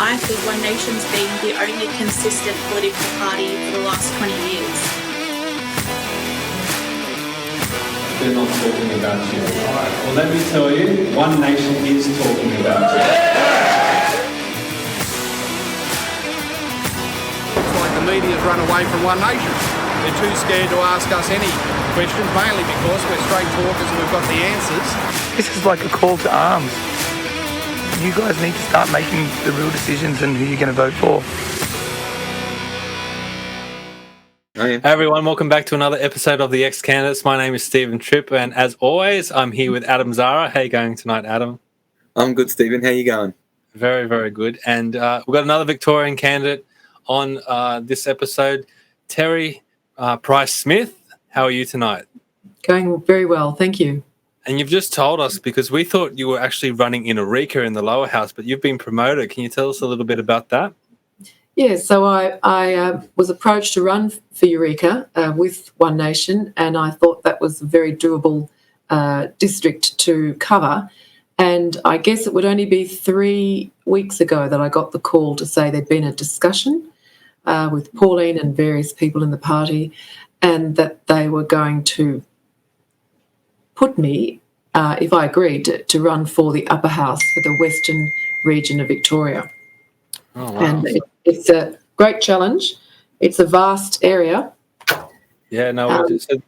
I think One Nation's been the only consistent political party for the last 20 years. They're not talking about you. All right, well, let me tell you, One Nation is talking about you. It's like the media's run away from One Nation. They're too scared to ask us any questions, mainly because we're straight talkers and we've got the answers. This is like a call to arms. You guys need to start making the real decisions and who you're going to vote for. Hey everyone, welcome back to another episode of the ExCandidates. My name is Stephen Tripp, and as always, I'm here with Adam Zara. How are you going tonight, Adam? I'm good, Stephen. How you going? Very, very good. And we've got another Victorian candidate on this episode, Terri Pryse-Smith. How are you tonight? Going very well, thank you. And you've just told us, because we thought you were actually running in Eureka in the lower house, but you've been promoted. Can you tell us a little bit about that? Yeah, so I was approached to run for Eureka with One Nation, and I thought that was a very doable district to cover. And I guess it would only be 3 weeks ago that I got the call to say there'd been a discussion with Pauline and various people in the party, and that they were going to put me, if I agreed, to run for the upper house for the western region of Victoria. Oh, wow. And it's a great challenge. It's a vast area. Yeah, no.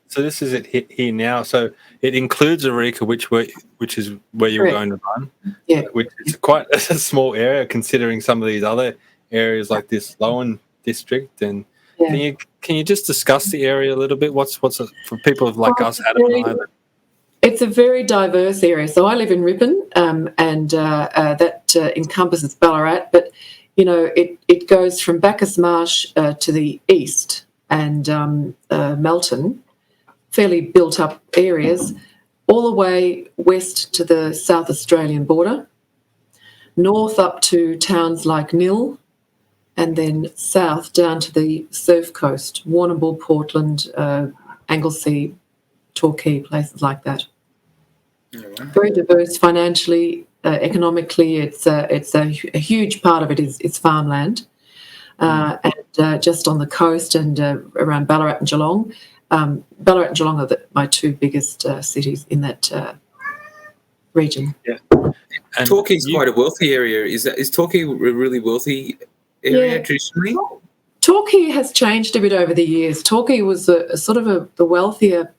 So this is it here now. So it includes Eureka, which is where you're going to run. Yeah, which is quite a small area considering some of these other areas like this Lowen district. And can you just discuss the area a little bit? What's for people like us, Adam and I? It's a very diverse area. So I live in Ripon, and that encompasses Ballarat, but you know it goes from Bacchus Marsh to the east and Melton, fairly built-up areas, all the way west to the South Australian border, north up to towns like Nil, and then south down to the surf coast, Warrnambool, Portland, Anglesea, Torquay, places like that. Very diverse financially, economically. It's a huge part of it is farmland, and just on the coast and around Ballarat and Geelong. Ballarat and Geelong are my two biggest cities in that region. Yeah, and Torquay's quite a wealthy area. Is Torquay a really wealthy area traditionally? Torquay has changed a bit over the years. Torquay was a sort of the wealthier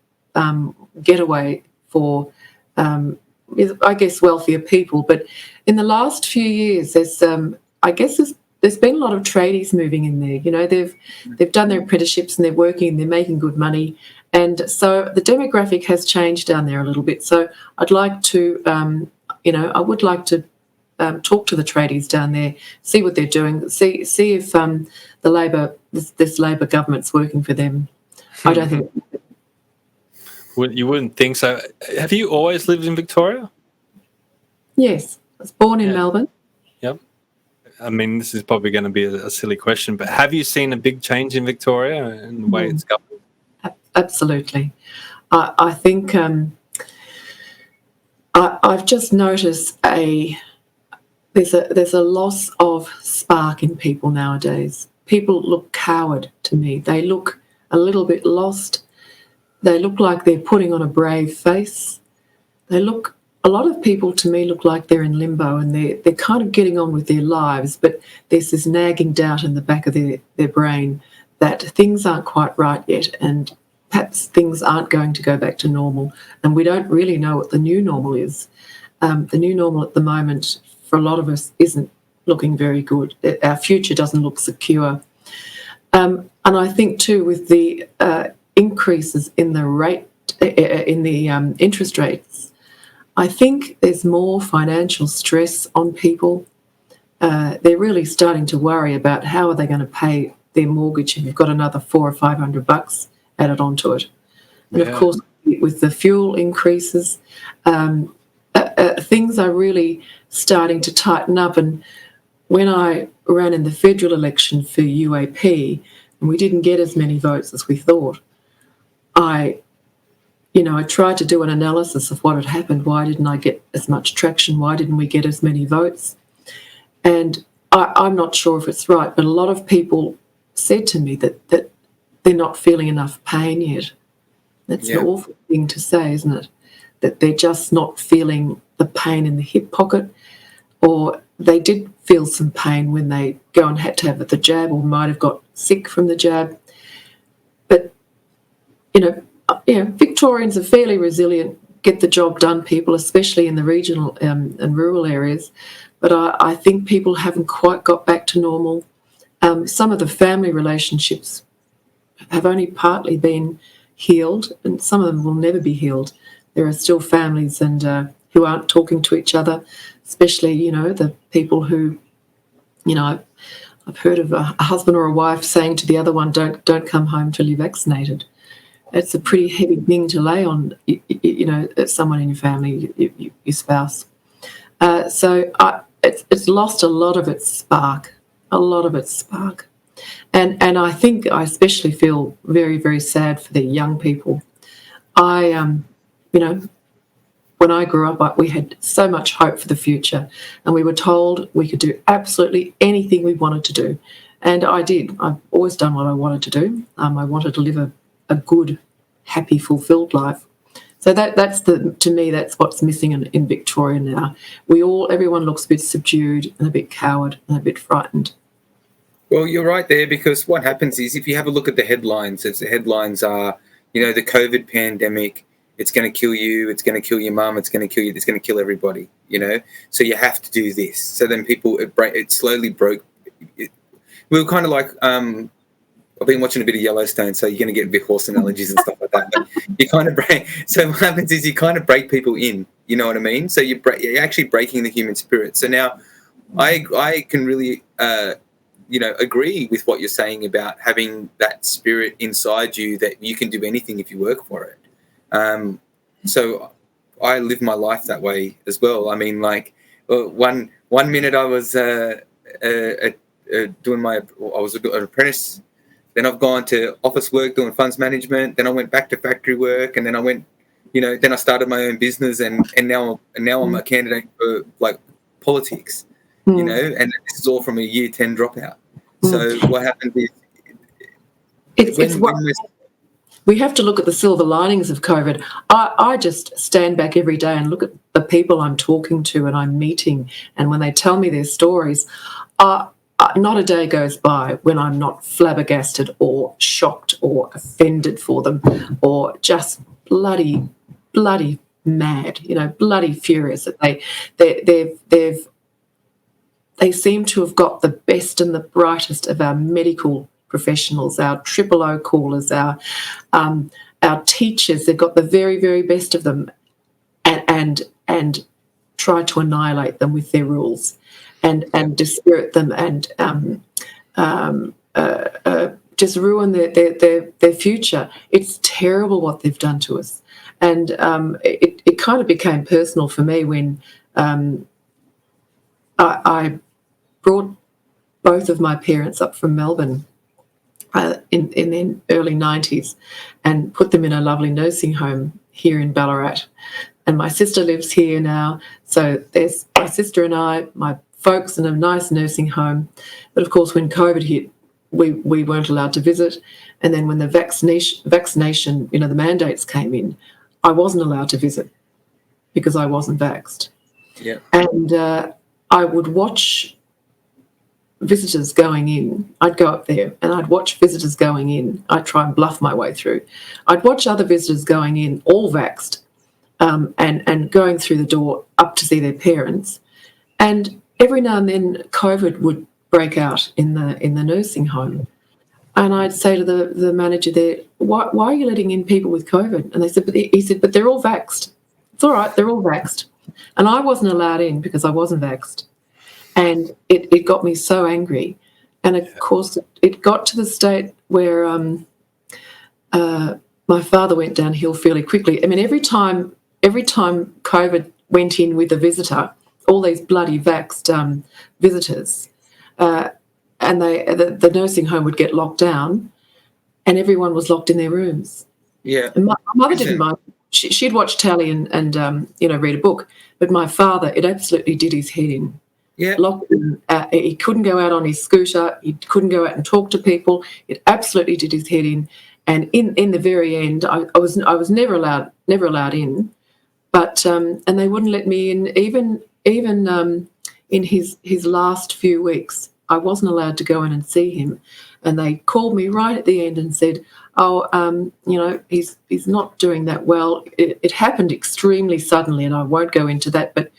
getaway for, I guess, wealthier people. But in the last few years, there's been a lot of tradies moving in there. You know, they've done their apprenticeships and they're working and they're making good money. And so the demographic has changed down there a little bit. So I'd like to, I would like to talk to the tradies down there, see what they're doing, see if this Labor government's working for them. I don't think. You wouldn't think so. Have you always lived in Victoria? Yes, I was born in Melbourne. Yep. I mean, this is probably going to be a silly question, but have you seen a big change in Victoria and the way it's governed? Absolutely. I think I've just noticed there's a loss of spark in people nowadays. People look coward to me. They look a little bit lost. They look like they're putting on a brave face. A lot of people to me look like they're in limbo and they're kind of getting on with their lives, but there's this nagging doubt in the back of their brain that things aren't quite right yet and perhaps things aren't going to go back to normal. And we don't really know what the new normal is. The new normal at the moment for a lot of us isn't looking very good. Our future doesn't look secure. And I think too with the increases in the interest rates, I think there's more financial stress on people. They're really starting to worry about how are they going to pay their mortgage if you've got another $400 or $500 added onto it. And of course, with the fuel increases, things are really starting to tighten up. And when I ran in the federal election for UAP, and we didn't get as many votes as we thought, I tried to do an analysis of what had happened. Why didn't I get as much traction? Why didn't we get as many votes? And I'm not sure if it's right, but a lot of people said to me that they're not feeling enough pain yet. That's an awful thing to say, isn't it? That they're just not feeling the pain in the hip pocket, or they did feel some pain when they go and had to have the jab, or might have got sick from the jab. But, Victorians are fairly resilient, get the job done people, especially in the regional and rural areas. But I think people haven't quite got back to normal. Some of the family relationships have only partly been healed, and some of them will never be healed. There are still families who aren't talking to each other, especially, the people who, I've heard of a husband or a wife saying to the other one, don't come home till you're vaccinated. It's a pretty heavy thing to lay on, someone in your family, your spouse. So it's lost a lot of its spark, And I think I especially feel very, very sad for the young people. When I grew up, we had so much hope for the future, and we were told we could do absolutely anything we wanted to do. And I did. I've always done what I wanted to do. I wanted to live a good, happy, fulfilled life. So to me, that's what's missing in Victoria now. Everyone looks a bit subdued and a bit coward and a bit frightened. Well, you're right there, because what happens is, if you have a look at the headlines, as the headlines are, the COVID pandemic, it's going to kill you, it's going to kill your mum, it's going to kill you, it's going to kill everybody, So you have to do this. So then it slowly broke. We were kind of like, I've been watching a bit of Yellowstone, so you're going to get a bit horse analogies and stuff like that. But you kind of break. So what happens is you kind of break people in. You know what I mean? So you're actually breaking the human spirit. So now, I can really, agree with what you're saying about having that spirit inside you that you can do anything if you work for it. So I live my life that way as well. I mean, like one minute I was doing I was an apprentice. Then I've gone to office work doing funds management. Then I went back to factory work, and then I went, then I started my own business, and now I'm a candidate for like politics, and this is all from a year 10 dropout. So what happened is we have to look at the silver linings of COVID. I just stand back every day and look at the people I'm talking to and I'm meeting, and when they tell me their stories, not a day goes by when I'm not flabbergasted or shocked or offended for them, or just bloody mad, bloody furious that they seem to have got the best and the brightest of our medical professionals, our O callers, our teachers. They've got the very, very best of them, and try to annihilate them with their rules, and dispirit them, and just ruin their future. It's terrible what they've done to us, and it kind of became personal for me when I brought both of my parents up from Melbourne in the early 90s and put them in a lovely nursing home here in Ballarat. And my sister lives here now. So there's my sister and I, my folks in a nice nursing home. But of course, when COVID hit, we weren't allowed to visit. And then when the vaccination, the mandates came in, I wasn't allowed to visit because I wasn't vaxxed. Yeah. And I would watch visitors going in. I'd go up there and I'd watch visitors going in. I'd try and bluff my way through. I'd watch other visitors going in, all vaxxed, and going through the door up to see their parents. And every now and then COVID would break out in the nursing home. And I'd say to the manager there, why are you letting in people with COVID? And he said, but they're all vaxxed. It's all right, they're all vaxxed. And I wasn't allowed in because I wasn't vaxxed. And it got me so angry. And, of course, it got to the state where my father went downhill fairly quickly. I mean, every time COVID went in with a visitor, all these bloody vaxxed visitors, and the nursing home would get locked down and everyone was locked in their rooms. Yeah. And my mother didn't mind. She'd watch telly and read a book. But my father, it absolutely did his head in. Yeah. Lockdown. He couldn't go out on his scooter. He couldn't go out and talk to people. It absolutely did his head in. And in the very end, I was never allowed in. But and they wouldn't let me in even in his last few weeks. I wasn't allowed to go in and see him, and they called me right at the end and said, "Oh, he's not doing that well." It happened extremely suddenly, and I won't go into that. But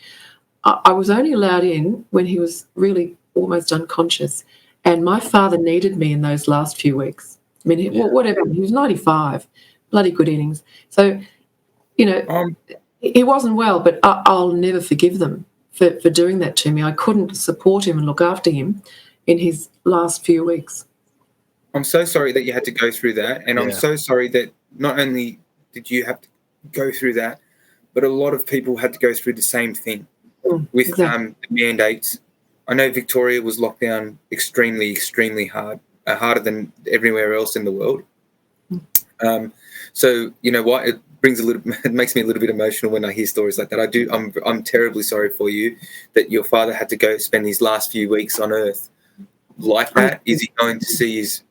I was only allowed in when he was really almost unconscious, and my father needed me in those last few weeks. I mean, whatever. He was 95, bloody good innings. So, he wasn't well, but I'll never forgive them for doing that to me. I couldn't support him and look after him in his last few weeks. I'm so sorry that you had to go through that, and I'm so sorry that not only did you have to go through that, but a lot of people had to go through the same thing with exactly. Mandates. I know Victoria was locked down extremely, extremely hard, harder than everywhere else in the world. So you know what? It makes me a little bit emotional when I hear stories like that. I'm terribly sorry for you that your father had to go spend his last few weeks on Earth like that. Is he going to see his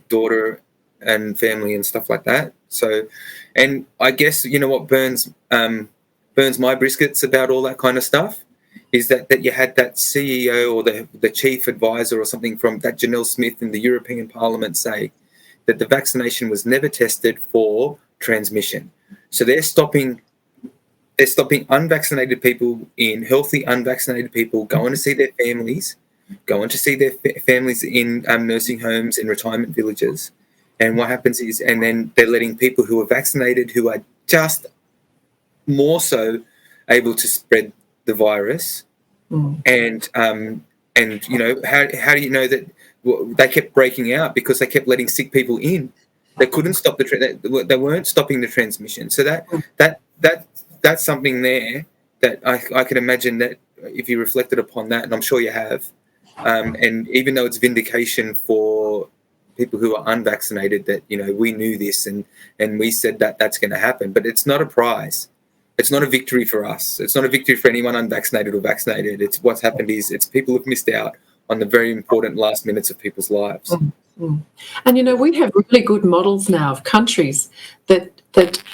daughter and family and stuff like that? So, and I guess what burns my briskets about all that kind of stuff is that you had that CEO or the chief advisor or something from that Janelle Smith in the European Parliament say that the vaccination was never tested for transmission. So they're stopping unvaccinated people healthy unvaccinated people going to see their families, in nursing homes and retirement villages. And what happens is, and then they're letting people who are vaccinated, who are just more so able to spread the virus. And how do you know that they kept breaking out? Because they kept letting sick people in. They couldn't stop they weren't stopping the transmission. So that's something there that I can imagine that if you reflected upon that, and I'm sure you have, and even though it's vindication for people who are unvaccinated, that we knew this and we said that that's going to happen, but it's not a prize. It's not a victory for us. It's not a victory for anyone unvaccinated or vaccinated. It's what's happened is people have missed out on the very important last minutes of people's lives. And we have really good models now of countries that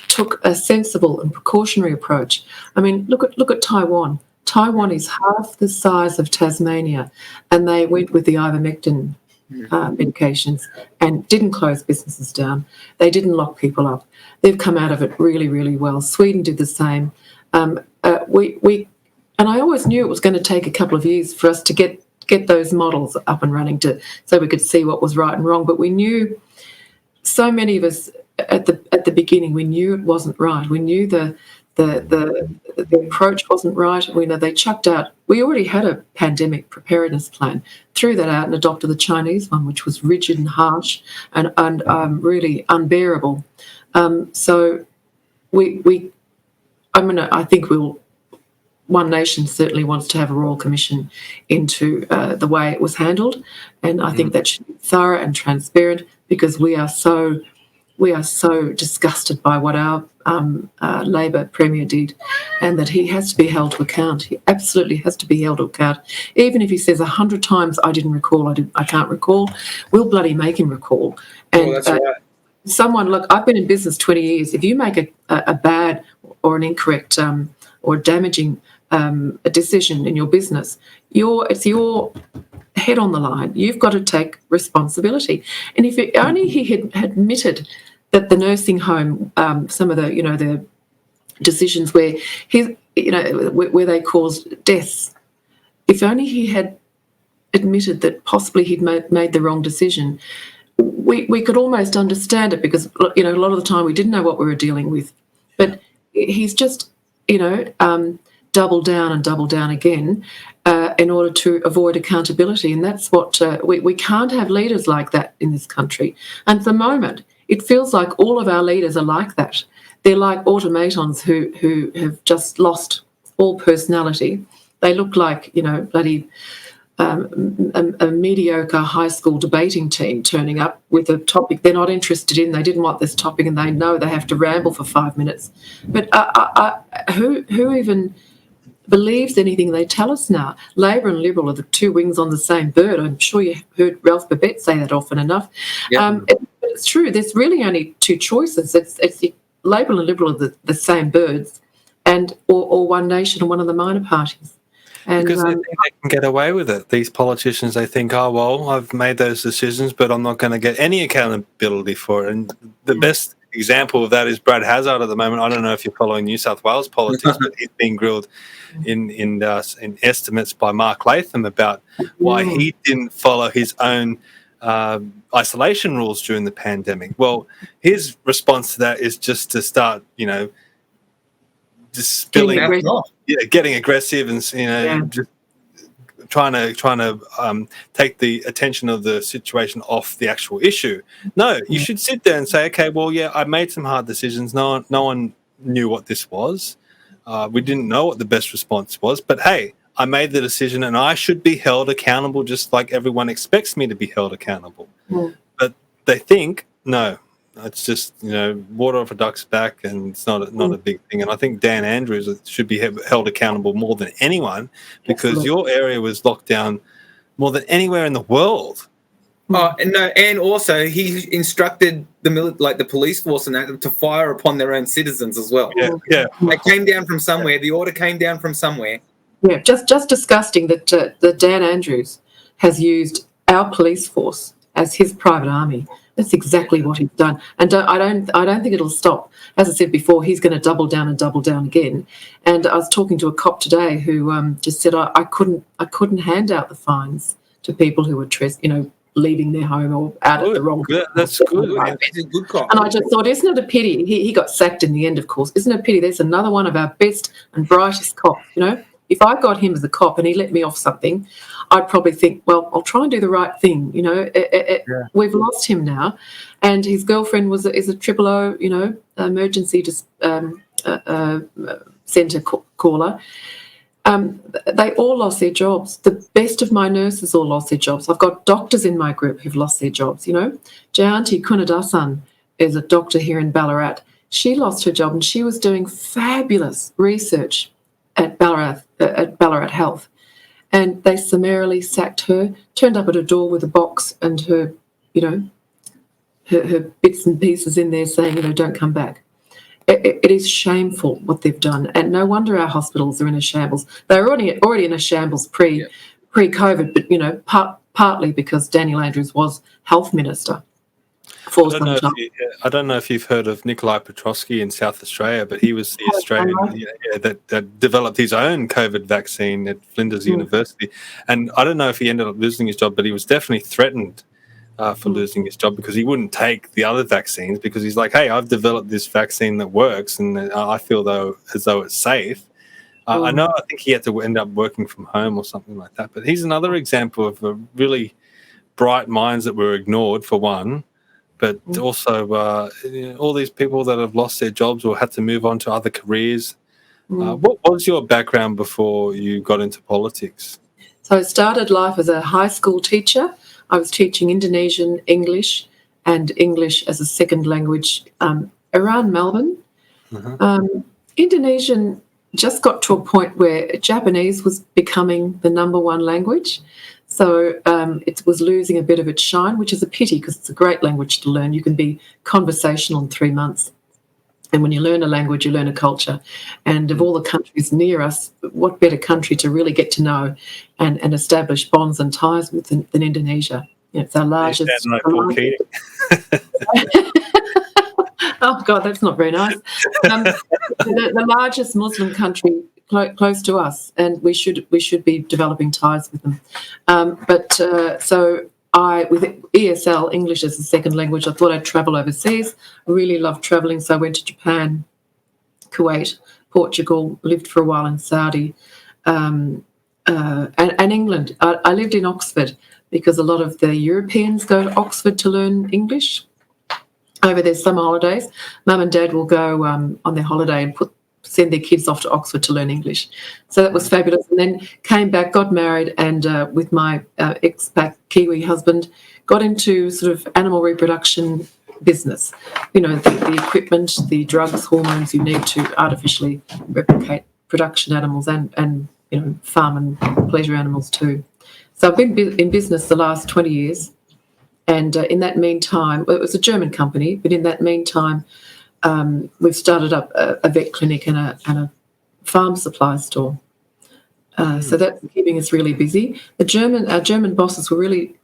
took a sensible and precautionary approach. I mean, look at Taiwan. Taiwan is half the size of Tasmania, and they went with the ivermectin medications and didn't close businesses down. They didn't lock people up. They've come out of it really, really well. Sweden did the same. And I always knew it was going to take a couple of years for us to get those models up and running so we could see what was right and wrong. But we knew, so many of us at the beginning, we knew it wasn't right. We knew the approach wasn't right. We know they chucked out. We already had a pandemic preparedness plan. Threw that out and adopted the Chinese one, which was rigid and harsh and really unbearable. So I think One Nation certainly wants to have a royal commission into the way it was handled, and I think that should be thorough and transparent, because we are so disgusted by what our Labor Premier did, and that he has to be held to account. He absolutely has to be held to account. Even if he says 100 times, I didn't recall, I can't recall, we'll bloody make him recall. And that's right. Look, I've been in business 20 years. If you make a bad or an incorrect or damaging a decision in your business, it's your head on the line. You've got to take responsibility. And if only he had admitted that the nursing home, some of the decisions where where they caused deaths, if only he had admitted that possibly he'd made the wrong decision, we could almost understand it, because a lot of the time we didn't know what we were dealing with. But he's just double down again in order to avoid accountability, and that's what we can't have leaders like that in this country. And at the moment, it feels like all of our leaders are like that. They're like automatons who have just lost all personality. They look like bloody a mediocre high school debating team turning up with a topic they're not interested in. They didn't want this topic, and they know they have to ramble for 5 minutes. But who even believes anything they tell us now. Labor and Liberal are the two wings on the same bird. I'm sure you heard Ralph Babette say that often enough. Yeah. It's true. There's really only two choices. It's Labor and Liberal are the same birds, and or One Nation or one of the minor parties. And, because they think they can get away with it. These politicians, they think, oh, well, I've made those decisions, but I'm not going to get any accountability for it. And the best example of that is Brad Hazzard at the moment. I don't know if you're following New South Wales politics, but he's being grilled in estimates by Mark Latham about why he didn't follow his own isolation rules during the pandemic. Well, his response to that is just to start, just spilling, getting aggressive, and just trying to take the attention of the situation off the actual issue. No, you should sit there and say, okay, well, yeah, I made some hard decisions. No one knew what this was. We didn't know what the best response was, but hey, I made the decision and I should be held accountable just like everyone expects me to be held accountable. But they think, no, it's just, water off a duck's back, and it's not a big thing. And I think Dan Andrews should be held accountable more than anyone, because your area was locked down more than anywhere in the world. Oh, no, and also he instructed the police force and that to fire upon their own citizens as well. Yeah. It came down from somewhere. The order came down from somewhere. Yeah, just disgusting that Dan Andrews has used our police force as his private army. That's exactly what he's done, and I don't think it'll stop. As I said before, he's going to double down again. And I was talking to a cop today who just said I couldn't hand out the fines to people who were leaving their home or out at the wrong. That's good. He's a good cop. And I just thought, isn't it a pity? He got sacked in the end, of course. Isn't it a pity? There's another one of our best and brightest cops. If I got him as a cop and he let me off something, I'd probably think, well, I'll try and do the right thing. We've lost him now, and his girlfriend is a 000, emergency centre caller. They all lost their jobs. The best of my nurses all lost their jobs. I've got doctors in my group who've lost their jobs. Jayanti Kunadasan is a doctor here in Ballarat. She lost her job, and she was doing fabulous research at Ballarat Health, and they summarily sacked her, turned up at her door with a box and her bits and pieces in there saying, don't come back. It is shameful what they've done, and no wonder our hospitals are in a shambles. They were already in a shambles pre-COVID, but partly because Daniel Andrews was health minister. I don't know if you've heard of Nikolai Petrovsky in South Australia, but he was the Australian that developed his own COVID vaccine at Flinders University. And I don't know if he ended up losing his job, but he was definitely threatened for losing his job because he wouldn't take the other vaccines, because he's like, hey, I've developed this vaccine that works and I feel as though it's safe. I think he had to end up working from home or something like that. But he's another example of really bright minds that were ignored, for one. But also all these people that have lost their jobs or had to move on to other careers. What was your background before you got into politics? So I started life as a high school teacher. I was teaching Indonesian English and English as a second language around Melbourne. Indonesian just got to a point where Japanese was becoming the number one language. So it was losing a bit of its shine, which is a pity because it's a great language to learn. You can be conversational in 3 months. And when you learn a language, you learn a culture. And of all the countries near us, what better country to really get to know and establish bonds and ties with than Indonesia? It's our largest... Oh, God, that's not very nice. The largest Muslim country close to us, and we should be developing ties with them. So I, with ESL, English as a second language, I thought I'd travel overseas. I really loved travelling, so I went to Japan, Kuwait, Portugal, lived for a while in Saudi, and England. I lived in Oxford because a lot of the Europeans go to Oxford to learn English. Over their summer holidays, Mum and Dad will go on their holiday and send their kids off to Oxford to learn English. So that was fabulous. And then came back, got married, and with my expat Kiwi husband, got into sort of animal reproduction business. The equipment, the drugs, hormones you need to artificially replicate production animals and farm and pleasure animals too. So I've been in business the last 20 years, and in that meantime, it was a German company, but in that meantime, we've started up a vet clinic and a farm supply store. So that's keeping us really busy. Our German bosses were really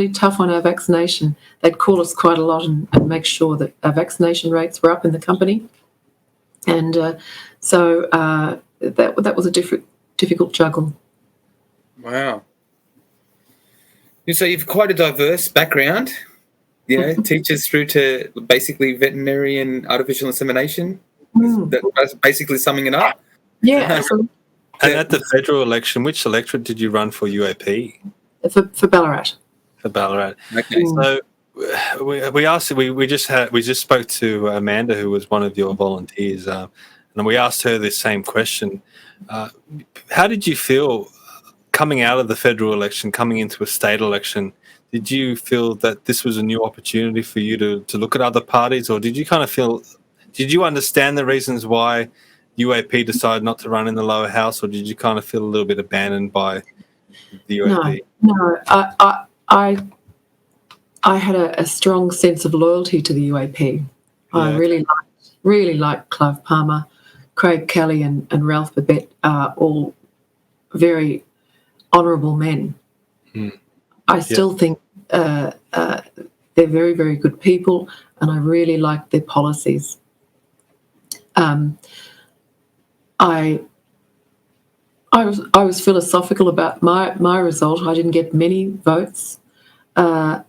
tough on our vaccination. They'd call us quite a lot and make sure that our vaccination rates were up in the company. And so that was a difficult juggle. Wow. So you've quite a diverse background, teachers through to basically veterinary and artificial insemination. That's basically summing it up. Yeah. And at the federal election, which electorate did you run for UAP? For Ballarat. For Ballarat. Okay. So we just spoke to Amanda, who was one of your volunteers, and we asked her this same question. How did you feel coming out of the federal election, coming into a state election? Did you feel that this was a new opportunity for you to look at other parties, or did you understand the reasons why UAP decided not to run in the lower house, or did you kind of feel a little bit abandoned by the UAP? No. I had a strong sense of loyalty to the UAP. Yeah. I really liked Clive Palmer, Craig Kelly and Ralph Babette are all very honourable men. I still think they're very, very good people, and I really like their policies. I was philosophical about my result. I didn't get many votes, but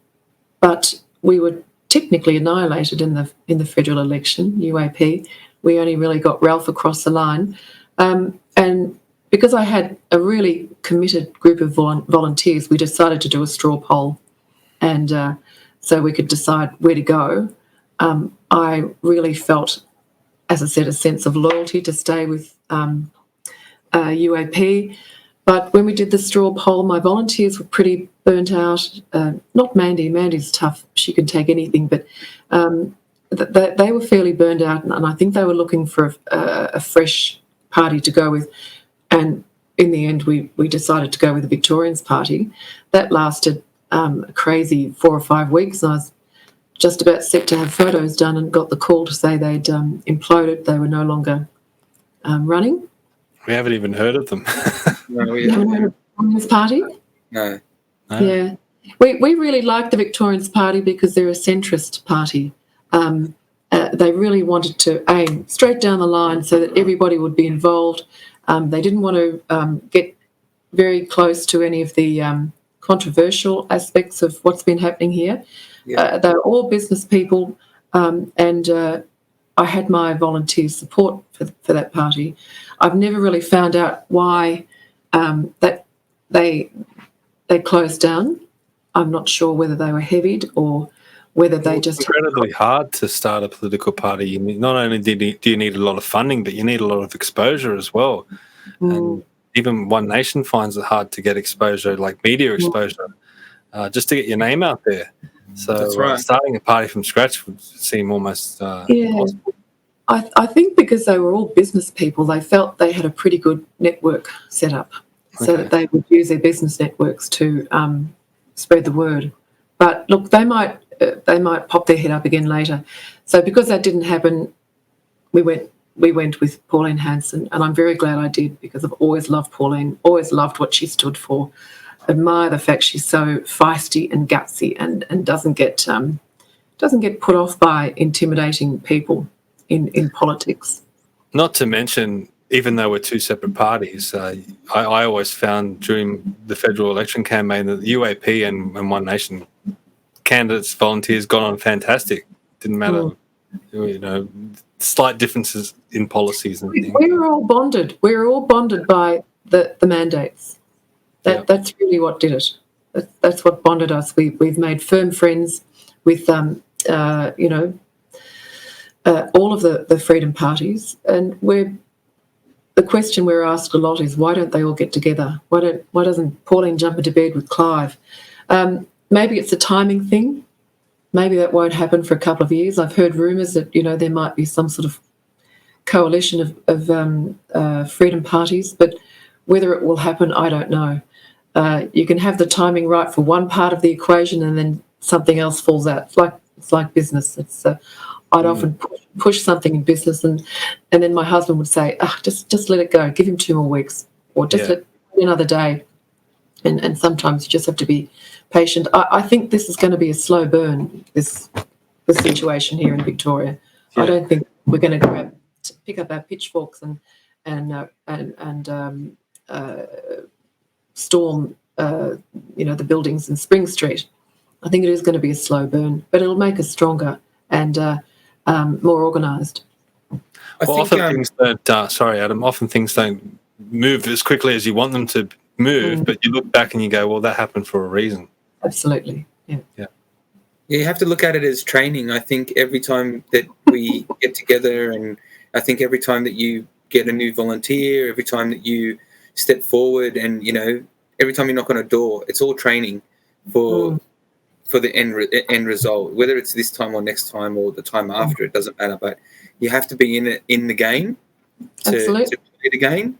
we were technically annihilated in the federal election, UAP. We only really got Ralph across the line, and because I had a really committed group of volunteers, we decided to do a straw poll, and so we could decide where to go. I really felt, as I said, a sense of loyalty to stay with UAP. But when we did the straw poll, my volunteers were pretty burnt out. Not Mandy. Mandy's tough. She can take anything. But they were fairly burned out, and I think they were looking for a fresh party to go with. And in the end, we decided to go with the Victorians party. That lasted a crazy 4 or 5 weeks. And I was just about set to have photos done and got the call to say they'd imploded. They were no longer running. We haven't even heard of them. No, You haven't heard of the Victorians party? No. Yeah. We really like the Victorians party because they're a centrist party. They really wanted to aim straight down the line so that everybody would be involved. They didn't want to get very close to any of the controversial aspects of what's been happening here. Yeah. They're all business people, and I had my volunteer support for that party. I've never really found out why that they closed down. I'm not sure whether they were heavied or whether they just... It's incredibly hard to start a political party. Not only do you need a lot of funding, but you need a lot of exposure as well. And even One Nation finds it hard to get exposure, like media exposure, just to get your name out there. So that's right. Starting a party from scratch would seem almost impossible. I think because they were all business people, they felt they had a pretty good network set up so that they would use their business networks to spread the word. But look, they might pop their head up again later. So because that didn't happen, we went with Pauline Hanson, and I'm very glad I did because I've always loved Pauline, always loved what she stood for. Admire the fact she's so feisty and gutsy and doesn't get put off by intimidating people in politics. Not to mention, even though we're two separate parties, I always found during the federal election campaign that the UAP and One Nation candidates, volunteers got on fantastic. Didn't matter, slight differences in policies and things. We were all bonded. We were all bonded by the mandates. That's really what did it. That's what bonded us. We've made firm friends with all of the freedom parties, and the question we're asked a lot is, why don't they all get together? Why doesn't Pauline jump into bed with Clive? Maybe it's a timing thing. Maybe that won't happen for a couple of years. I've heard rumours that there might be some sort of coalition of freedom parties, but whether it will happen, I don't know. You can have the timing right for one part of the equation, and then something else falls out. It's like business. I'd often push something in business, and then my husband would say, just let it go. Give him 2 more weeks, or just let another day. And sometimes you just have to be patient. I think this is going to be a slow burn, this situation here in Victoria. I don't think we're going to pick up our pitchforks and storm the buildings in Spring Street. I think it is going to be a slow burn, but it'll make us stronger and more organised. Things don't. Sorry, Adam. Often things don't move as quickly as you want them to move, but you look back and you go, "Well, that happened for a reason." Absolutely. Yeah. You have to look at it as training. I think every time that we get together, and I think every time that you get a new volunteer, every time that you step forward, and every time you knock on a door, it's all training for the end result. Whether it's this time or next time or the time after, it doesn't matter. But you have to be in the game to play the game.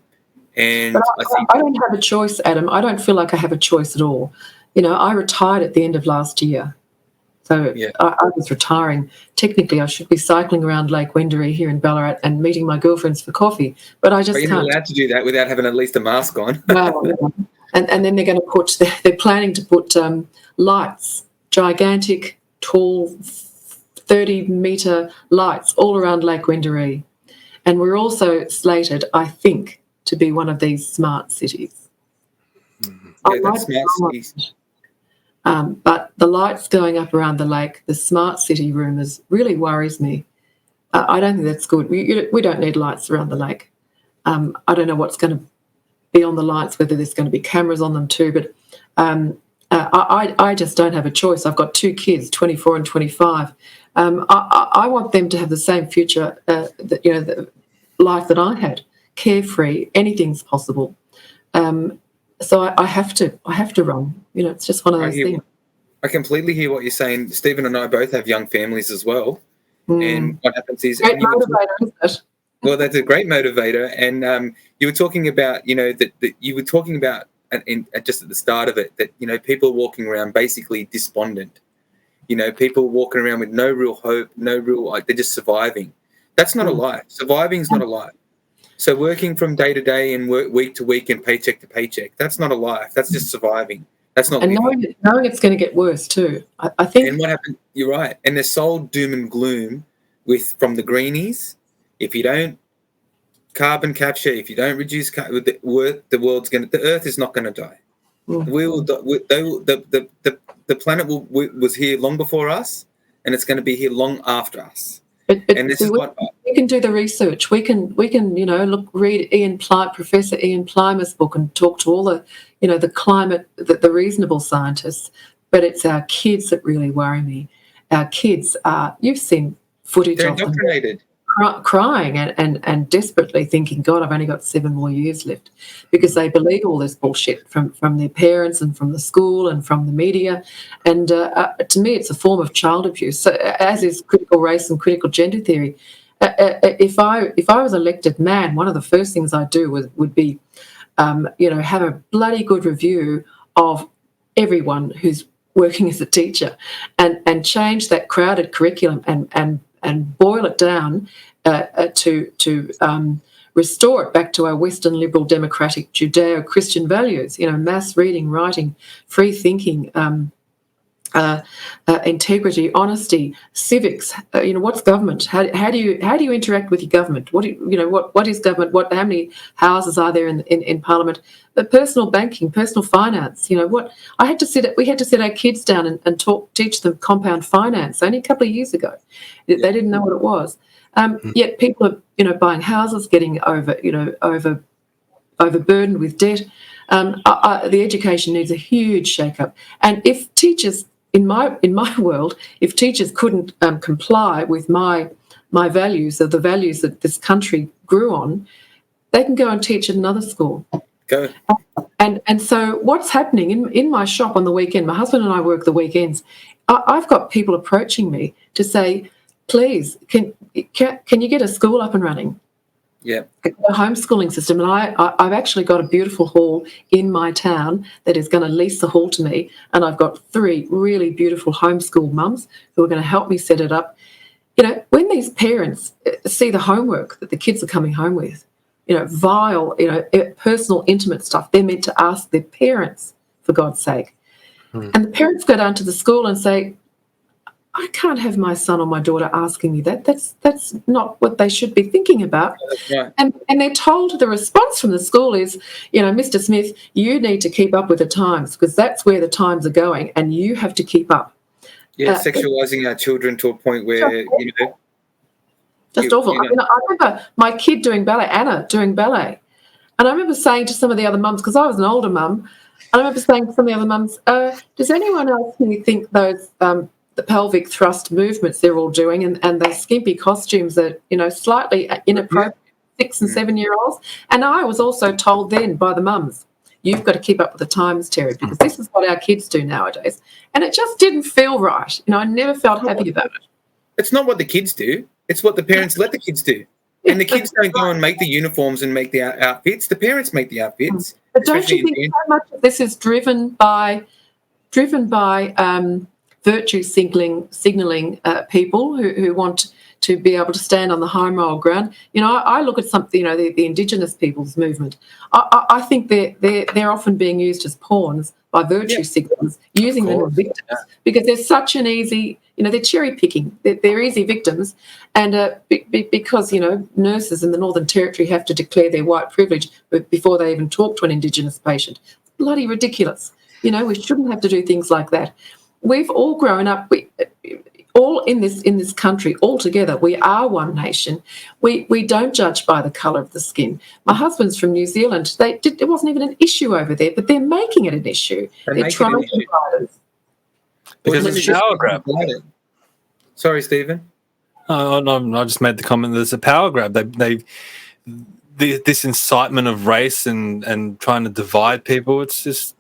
And I don't have a choice, Adam. I don't feel like I have a choice at all. I retired at the end of last year. So I was retiring. Technically, I should be cycling around Lake Wendouree here in Ballarat and meeting my girlfriends for coffee, but I just can't. You're not allowed to do that without having at least a mask on. No. And then they're going to they're planning to put lights, gigantic, tall, 30-metre lights all around Lake Wendouree. And we're also slated, I think, to be one of these smart cities. That's smart cities. But the lights going up around the lake, the smart city rumours, really worries me. I don't think that's good. We don't need lights around the lake. I don't know what's going to be on the lights, whether there's going to be cameras on them too, but I just don't have a choice. I've got 2 kids, 24 and 25. I want them to have the same future, the life that I had, carefree, anything's possible. So I have to run. It's just one of those things. I completely hear what you're saying. Stephen and I both have young families as well. And what happens is... Great motivator, isn't it? Well, that's a great motivator. And you were talking about, that you were talking about, just at the start of it, that, people walking around basically despondent. People walking around with no real hope, they're just surviving. That's not a life. Surviving is not a life. So working from day to day and week to week and paycheck to paycheck, that's not a life. That's just surviving. That's not. And knowing it's going to get worse too. I think. And what happened? You're right. And they're sold doom and gloom from the greenies. If you don't carbon capture, if you don't reduce the Earth is not going to die. We will. The planet was here long before us, and it's going to be here long after us. But we can do the research. We can read Professor Ian Plimer's book and talk to all the climate, the reasonable scientists. But it's our kids that really worry me. Our kids you've seen footage of them crying and desperately thinking, God, I've only got 7 more years left, because they believe all this bullshit from their parents and from the school and from the media. And to me, it's a form of child abuse, so, as is critical race and critical gender theory. If I was elected, one of the first things I'd do would be, have a bloody good review of everyone who's working as a teacher and change that crowded curriculum and boil it down to restore it back to our Western liberal democratic Judeo-Christian values, mass reading, writing, free thinking, integrity, honesty, civics. What's government? How do you interact with your government? What is government? How many houses are there in Parliament? Personal banking, personal finance. We had to sit our kids down and teach them compound finance only a couple of years ago. They didn't know what it was. Yet people are buying houses, getting overburdened with debt. The education needs a huge shake-up. And if teachers, in my world, if teachers couldn't comply with my values, or the values that this country grew on, they can go and teach at another school. Go. And so what's happening in my shop on the weekend, my husband and I work the weekends, I've got people approaching me to say, please, can you get a school up and running? Yeah. A homeschooling system, and I've actually got a beautiful hall in my town that is going to lease the hall to me, and I've got 3 really beautiful homeschool mums who are going to help me set it up. When these parents see the homework that the kids are coming home with, vile, personal, intimate stuff, they're meant to ask their parents, for God's sake. And the parents go down to the school and say, I can't have my son or my daughter asking me that. That's not what they should be thinking about. Right. And they're told the response from the school is, Mr. Smith, you need to keep up with the times because that's where the times are going and you have to keep up. Yeah, sexualising our children to a point where, Just awful. I remember my kid doing ballet, Anna doing ballet. And I remember saying to some of the other mums, because I was an older mum, and I remember saying to some of the other mums, does anyone else who think those the pelvic thrust movements they're all doing and the skimpy costumes that, slightly inappropriate 6 and 7-year-olds? And I was also told then by the mums, you've got to keep up with the times, Terri, because this is what our kids do nowadays. And it just didn't feel right. I never felt happy about it. It's not what the kids do. It's what the parents let the kids do. And the kids don't go and make the uniforms and make the outfits. The parents make the outfits. But don't you think so much of this is driven by virtue signalling people who want to be able to stand on the home moral ground? I look at something, the Indigenous people's movement. I think they're often being used as pawns by virtue signalers, using them as victims because they're such an easy, they're cherry picking. They're easy victims, and because nurses in the Northern Territory have to declare their white privilege before they even talk to an Indigenous patient. It's bloody ridiculous. We shouldn't have to do things like that. We've all grown up. All in this country, all together, we are one nation. We don't judge by the colour of the skin. My husband's from New Zealand. It wasn't even an issue over there, but they're making it an issue. They're trying to divide us. Because it's a power grab. Sorry, Stephen. Oh, no, I just made the comment that it's a power grab. This incitement of race and trying to divide people. It's just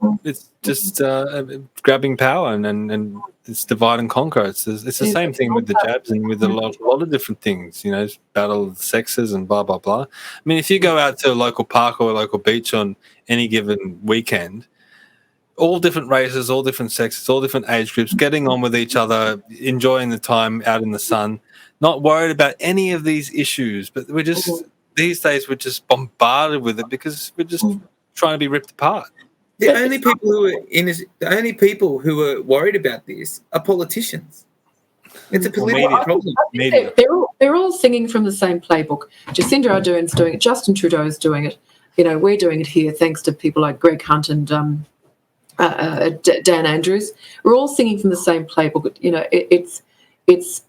grabbing power and it's divide and conquer. It's the same thing with the jabs and with a lot of different things. Battle of the sexes and blah blah blah. I mean, if you go out to a local park or a local beach on any given weekend, all different races, all different sexes, all different age groups, getting on with each other, enjoying the time out in the sun, not worried about any of these issues. But these days we're just bombarded with it because we're just trying to be ripped apart. The only people who are worried about this are politicians. It's a political problem. Media. They're all singing from the same playbook. Jacinda Ardern's doing it. Justin Trudeau is doing it. We're doing it here thanks to people like Greg Hunt and Dan Andrews. We're all singing from the same playbook. It's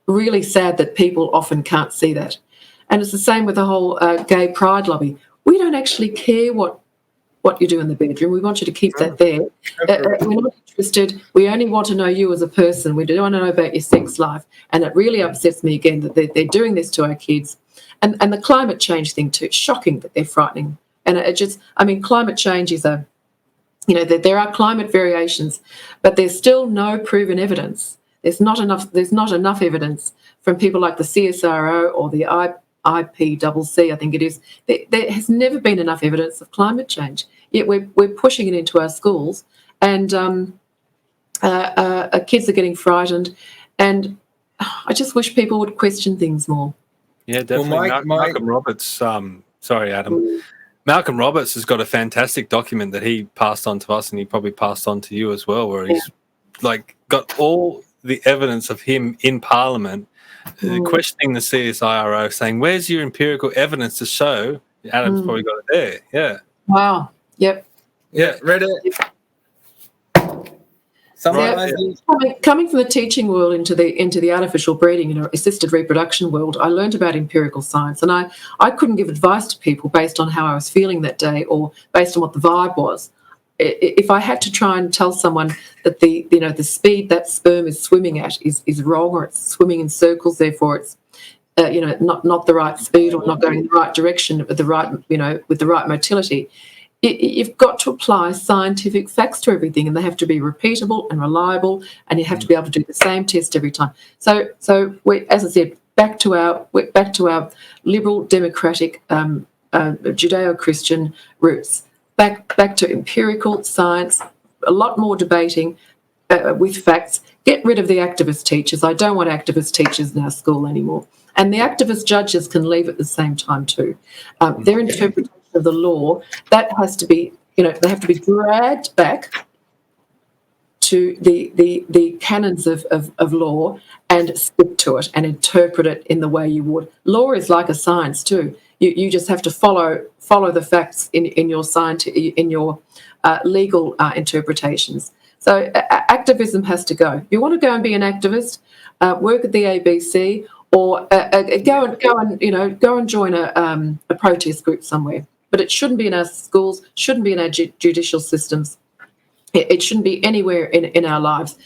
really sad that people often can't see that. And it's the same with the whole gay pride lobby. We don't actually care what you do in the bedroom. We want you to keep that there. We're not interested. We only want to know you as a person. We don't want to know about your sex life. And it really upsets me again that they're doing this to our kids. And the climate change thing too. It's shocking that they're frightening. And climate change is there are climate variations, but there's still no proven evidence. There's not enough evidence from people like the CSIRO or the IPCC, I think it is. There has never been enough evidence of climate change. Yet we're pushing it into our schools, and kids are getting frightened. And I just wish people would question things more. Yeah, definitely. Well, Malcolm Roberts. Sorry, Adam. Malcolm Roberts has got a fantastic document that he passed on to us, and he probably passed on to you as well, where he's got all the evidence of him in Parliament. Questioning the CSIRO, saying, where's your empirical evidence to show? Adam's probably got it there. Yeah. Wow. Yep. Yeah, read it. Coming from the teaching world into the artificial breeding, assisted reproduction world, I learned about empirical science, and I couldn't give advice to people based on how I was feeling that day or based on what the vibe was. If I had to try and tell someone that the speed that sperm is swimming at is wrong, or it's swimming in circles, therefore it's not the right speed or not going in the right direction with the right motility, you've got to apply scientific facts to everything, and they have to be repeatable and reliable, and you have to be able to do the same test every time. So we, as I said, back to our liberal democratic Judeo-Christian roots. Back to empirical science, a lot more debating with facts. Get rid of the activist teachers. I don't want activist teachers in our school anymore. And the activist judges can leave at the same time too. Their interpretation of the law, that has to be, they have to be dragged back to the canons of law and stick to it and interpret it in the way you would. Law is like a science too. You just have to follow the facts in your legal interpretations. So activism has to go. If you want to go and be an activist, work at the ABC, or go and join a protest group somewhere. But it shouldn't be in our schools, shouldn't be in our judicial systems. It shouldn't be anywhere in our lives.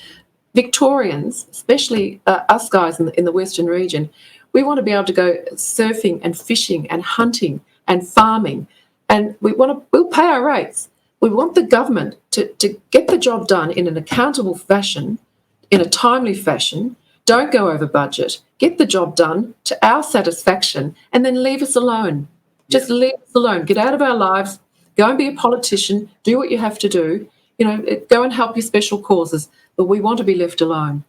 Victorians, especially us guys in the Western region, we want to be able to go surfing and fishing and hunting and farming, and we'll pay our rates. We want the government to get the job done in an accountable fashion, in a timely fashion. Don't go over budget. Get the job done to our satisfaction, and then leave us alone. Just leave us alone. Get out of our lives. Go and be a politician. Do what you have to do. Go and help your special causes. But we want to be left alone.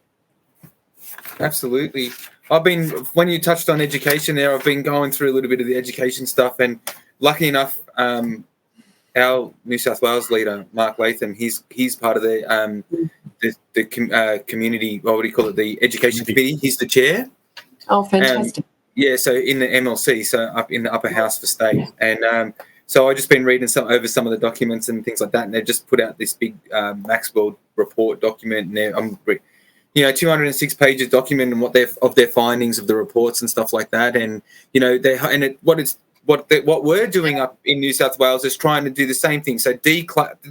Absolutely. When you touched on education there, I've been going through a little bit of the education stuff, and lucky enough, our New South Wales leader, Mark Latham, he's part of the community, what do you call it, the education committee. He's the chair. Oh, fantastic. So in the MLC, so up in the upper house for state. And so I've just been reading over some of the documents and things like that, and they've just put out this big Maxwell report document, and 206 pages document and what their findings of the reports and stuff like that. And what we're doing up in New South Wales is trying to do the same thing. So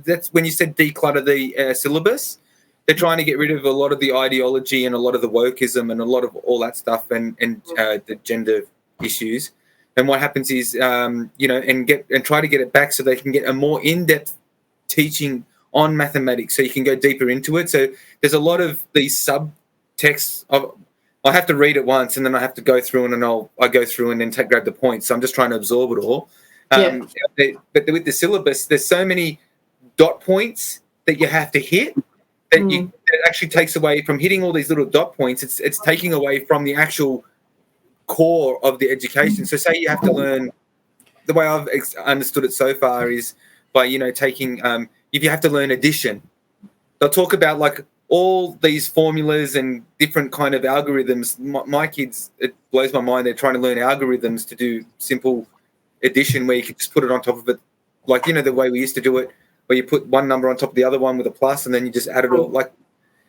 that's when you said declutter the syllabus. They're trying to get rid of a lot of the ideology and a lot of the wokeism and a lot of all that stuff and the gender issues. And what happens is and try to get it back so they can get a more in-depth teaching on mathematics, so you can go deeper into it. So there's a lot of these subtexts I have to read it once, and then I have to go through and I go through and then grab the points. So I'm just trying to absorb it all. But with the syllabus, there's so many dot points that you have to hit that it actually takes away from hitting all these little dot points. It's taking away from the actual core of the education. So say you have to learn, the way I've understood it so far is by taking if you have to learn addition, they'll talk about like all these formulas and different kind of algorithms. My kids, it blows my mind. They're trying to learn algorithms to do simple addition where you can just put it on top of it. Like, the way we used to do it, where you put one number on top of the other one with a plus, and then you just add it all. Like,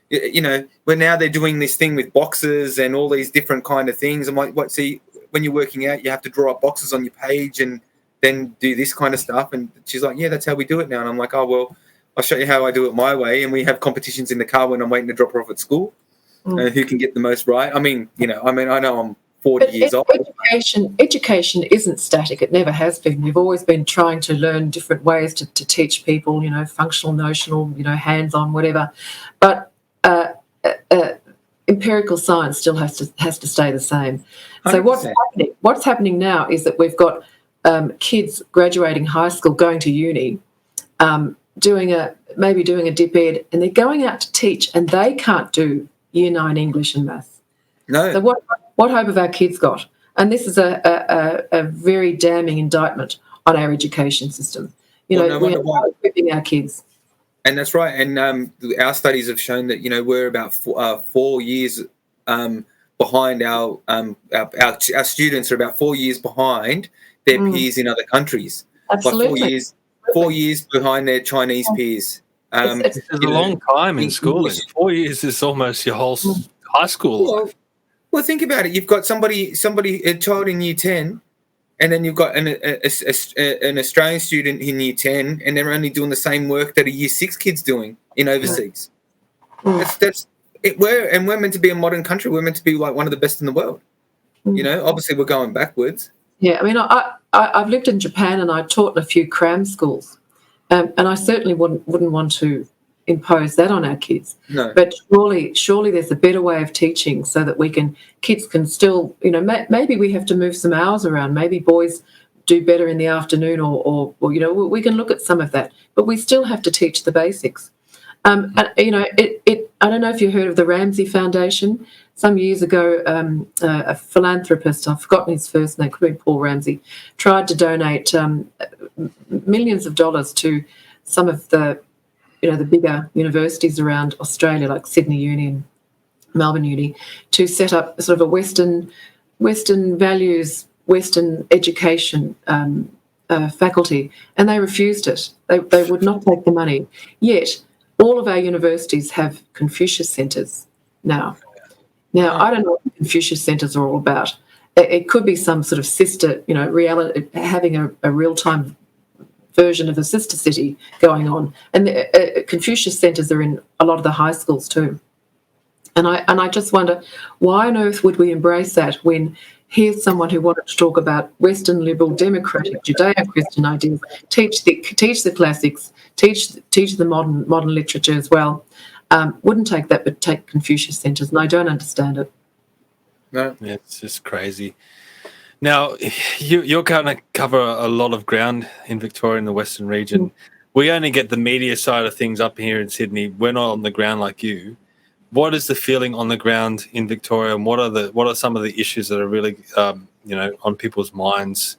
where now they're doing this thing with boxes and all these different kind of things. I'm like, see, when you're working out, you have to draw up boxes on your page and then do this kind of stuff. And she's like, yeah, that's how we do it now. And I'm like, oh, well, I'll show you how I do it my way. And we have competitions in the car when I'm waiting to drop her off at school. Who can get the most right? I know I'm 40 years old. Education isn't static. It never has been. We've always been trying to learn different ways to teach people, functional, notional, hands-on, whatever. But empirical science still has to stay the same. So 100%. What's happening now is that we've got kids graduating high school, going to uni, doing a dip ed, and they're going out to teach, and they can't do Year 9 English and maths. No. So what hope have our kids got? And this is a very damning indictment on our education system. We are not equipping our kids. And that's right. And our studies have shown that we're about 4 years behind. Our students are about 4 years behind their peers in other countries. Absolutely. Like 4 years behind their Chinese peers. It's a long time in schooling. 4 years is almost your whole high school life. Well, think about it. You've got a child in Year 10, and then you've got an Australian student in Year 10, and they're only doing the same work that a Year 6 kid's doing in overseas. That's it. We're meant to be a modern country. We're meant to be like one of the best in the world. Obviously we're going backwards. Yeah, I mean, I've lived in Japan, and I taught in a few cram schools, and I certainly wouldn't want to, impose that on our kids. No. But surely there's a better way of teaching so that kids can still, maybe we have to move some hours around. Maybe boys do better in the afternoon or we can look at some of that. But we still have to teach the basics. And, I don't know if you heard of the Ramsay Foundation. Some years ago, a philanthropist, I've forgotten his first name, could be Paul Ramsay, tried to donate millions of dollars to some of the bigger universities around Australia, like Sydney Uni and Melbourne Uni, to set up sort of a Western values, Western education faculty, and they refused it. They would not take the money. Yet all of our universities have Confucius centres now. Now, I don't know what Confucius centres are all about. It could be some sort of sister, reality, having a real-time version of a sister city going on. And the Confucius centres are in a lot of the high schools too. And I just wonder, why on earth would we embrace that when here's someone who wanted to talk about Western liberal, democratic, Judeo-Christian ideas, teach the classics, teach the modern literature as well. Wouldn't take that, but take Confucius centres, and I don't understand it. No. Yeah, it's just crazy. Now, you're going to cover a lot of ground in Victoria and the Western region. We only get the media side of things up here in Sydney. We're not on the ground like you. What is the feeling on the ground in Victoria, and what are some of the issues that are really on people's minds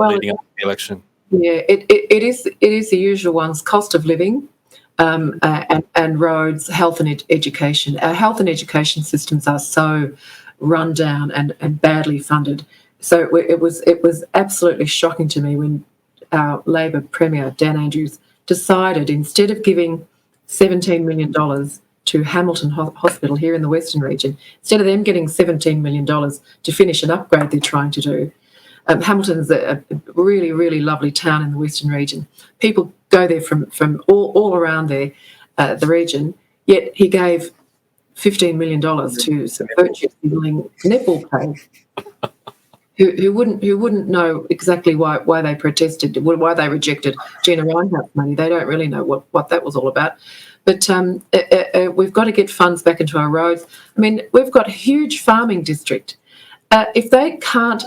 leading up to the election? Yeah, it is the usual ones: cost of living, and roads, health and education. Our health and education systems are so run down and badly funded. So it was absolutely shocking to me when our Labor Premier, Dan Andrews, decided, instead of giving $17 million to Hamilton Hospital here in the Western region, instead of them getting $17 million to finish an upgrade they're trying to do. Hamilton's a really, really lovely town in the Western region. People go there from all around there, the region, yet he gave $15 million to some virtue-signaling netball players who wouldn't know exactly why they protested, why they rejected Gina Reinhart's money. They don't really know what that was all about. But we've got to get funds back into our roads. I mean, we've got a huge farming district. If they can't,